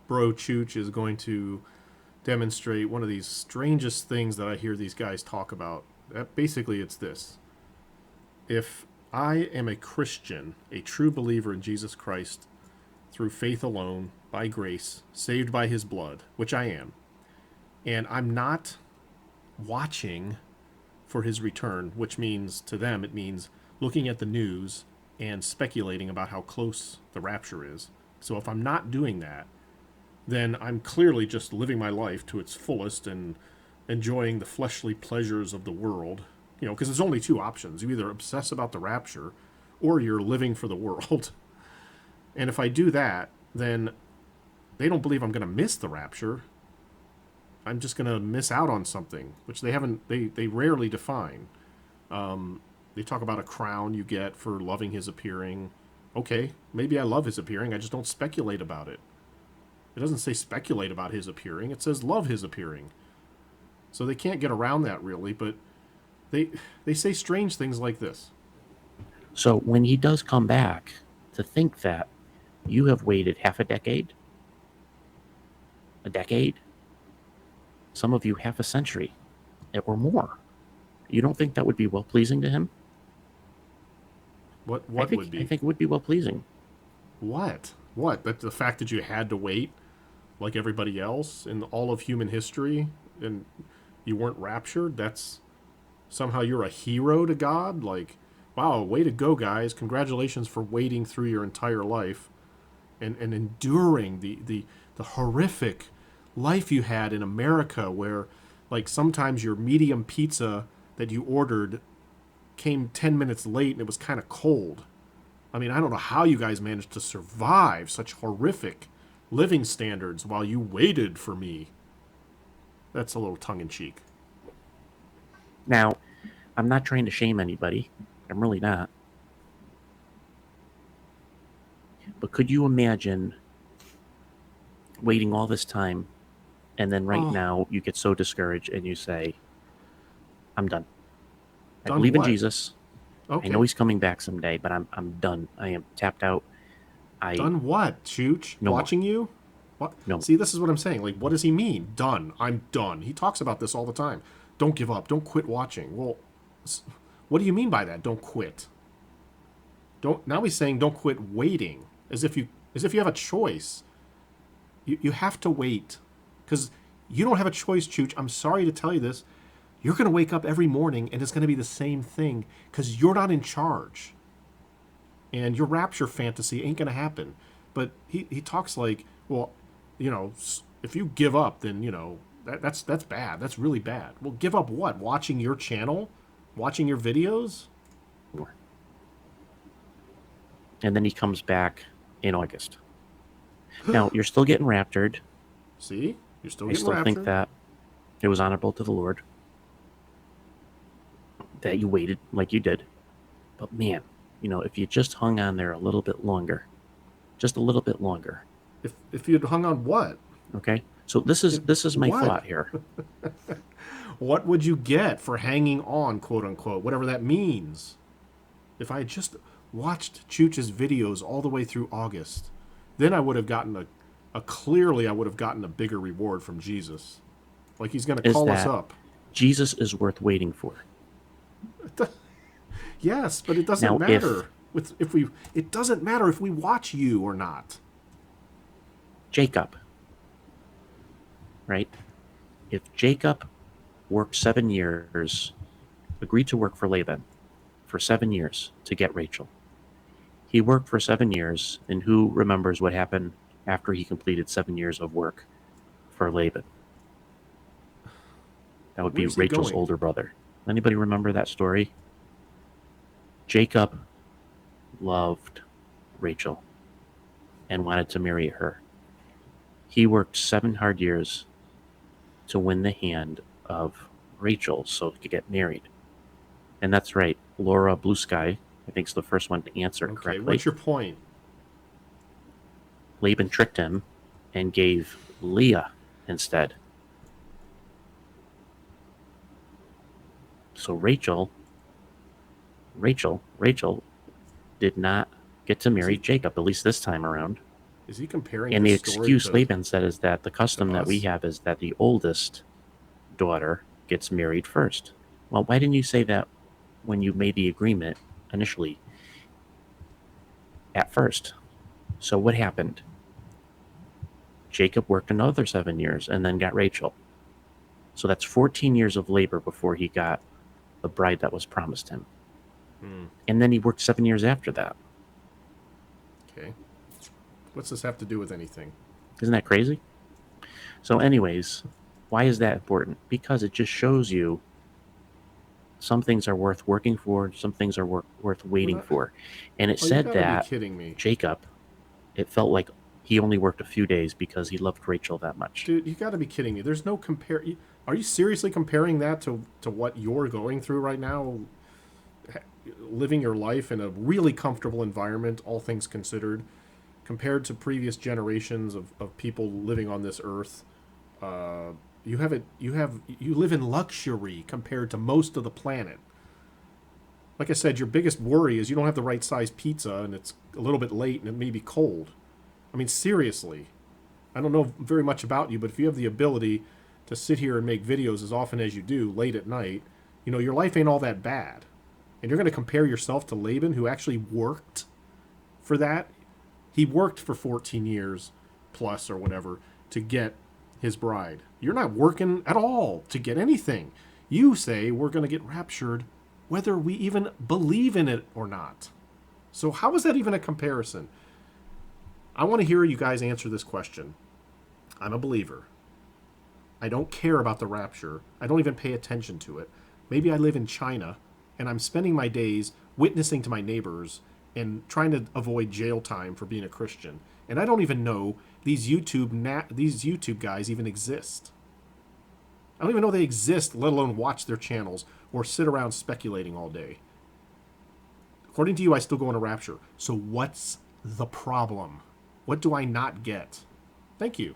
bro Chooch is going to demonstrate one of these strangest things that I hear these guys talk about. Basically, it's this: if I am a Christian, a true believer in Jesus Christ through faith alone, by grace, saved by his blood, which I am, and I'm not watching for his return, which means to them, it means looking at the news and speculating about how close the rapture is. So if I'm not doing that, then I'm clearly just living my life to its fullest and enjoying the fleshly pleasures of the world. Because there's only two options. You either obsess about the rapture or you're living for the world. And if I do that, then they don't believe I'm going to miss the rapture. I'm just going to miss out on something, which they rarely define. They talk about a crown you get for loving his appearing. Okay, maybe I love his appearing. I just don't speculate about it. It doesn't say speculate about his appearing. It says love his appearing. So they can't get around that really, but they say strange things like this. So when he does come back, to think that you have waited half a decade, some of you half a century or more, you don't think that would be well pleasing to him? What I would think be? it would be well pleasing. What? What? That the fact that you had to wait like everybody else in all of human history and you weren't raptured? That's somehow you're a hero to God? Like, wow, way to go, guys. Congratulations for waiting through your entire life and enduring the horrific life you had in America where, like, sometimes your medium pizza that you ordered came 10 minutes late and it was kind of cold. I mean, I don't know how you guys managed to survive such horrific living standards while you waited for me. That's a little tongue in cheek. Now, I'm not trying to shame anybody. I'm really not. But could you imagine waiting all this time and then right Oh, now you get so discouraged and you say, I'm done. I done believe in what? Jesus. I know Okay. he's coming back someday, but I'm done. I am tapped out. I Done what, Chooch? no more. Watching you? What? No more. See, this is what I'm saying. Like, what does he mean? Done. I'm done. He talks about this all the time. Don't give up. Don't quit watching. Well, what do you mean by that? Don't quit. Don't. Now he's saying don't quit waiting, as if you have a choice. You have to wait, because you don't have a choice, Chooch. I'm sorry to tell you this. You're going to wake up every morning and it's going to be the same thing because you're not in charge. And your rapture fantasy ain't going to happen. But he talks like, well, if you give up, then, that's bad. That's really bad. Well, give up what? Watching your channel? Watching your videos? And then he comes back in August. Now, you're still getting raptured. See? You're still I getting still think raptured. that it was honorable to the Lord that you waited like you did. But man, if you just hung on there a little bit longer, just a little bit longer. If you'd hung on what? Okay? So this is If this is my what? thought here. What would you get for hanging on, quote unquote, whatever that means? If I had just watched Chooch's videos all the way through August, then I would have gotten clearly I would have gotten a bigger reward from Jesus. Like he's going to Is call us that up. Jesus is worth waiting for. Yes, but it doesn't Now, if matter. If we it doesn't matter if we watch you or not. Jacob, right? If Jacob worked 7 years, agreed to work for Laban for 7 years to get Rachel, he worked for 7 years, and who remembers what happened after he completed 7 years of work for Laban? That would be Where's he Rachel's going? older brother. Anybody remember that story? Jacob loved Rachel and wanted to marry her. He worked 7 hard years to win the hand of Rachel so he could get married. And that's right, Laura Blue Sky, I think, is the first one to answer Okay, correctly. what's your point? Laban tricked him and gave Leah instead. So Rachel did not get to marry Jacob, at least this time around. Is he comparing And the this story excuse to Laban said is that the custom that we us? have is that the oldest daughter gets married first. Well, why didn't you say that when you made the agreement initially at first? So what happened? Jacob worked another 7 years and then got Rachel. So that's 14 years of labor before he got the bride that was promised him. Hmm. And then he worked 7 years after that. Okay. What's this have to do with anything? Isn't that crazy? So, anyways, why is that important? Because it just shows you some things are worth working for, some things are worth waiting What? for. And it Oh, you said got to be that kidding me, Jacob, it felt like he only worked a few days because he loved Rachel that much. dude. You got to be kidding me. There's no compare. Are you seriously comparing that to what you're going through right now? Living your life in a really comfortable environment, all things considered, compared to previous generations of people living on this earth. Uh, you live in luxury compared to most of the planet. Like I said, your biggest worry is you don't have the right size pizza and it's a little bit late and it may be cold. I mean, seriously, I don't know very much about you, but if you have the ability to sit here and make videos as often as you do late at night, your life ain't all that bad. And you're going to compare yourself to Laban, who actually worked for that. He worked for 14 years plus or whatever to get his bride. You're not working at all to get anything. You say we're going to get raptured whether we even believe in it or not. So, how is that even a comparison? I want to hear you guys answer this question. I'm a believer. I don't care about the rapture. I don't even pay attention to it. Maybe I live in China and I'm spending my days witnessing to my neighbors and trying to avoid jail time for being a Christian. And I don't even know these YouTube guys even exist. I don't even know they exist, let alone watch their channels or sit around speculating all day. According to you, I still go into rapture. So what's the problem? What do I not get? Thank you.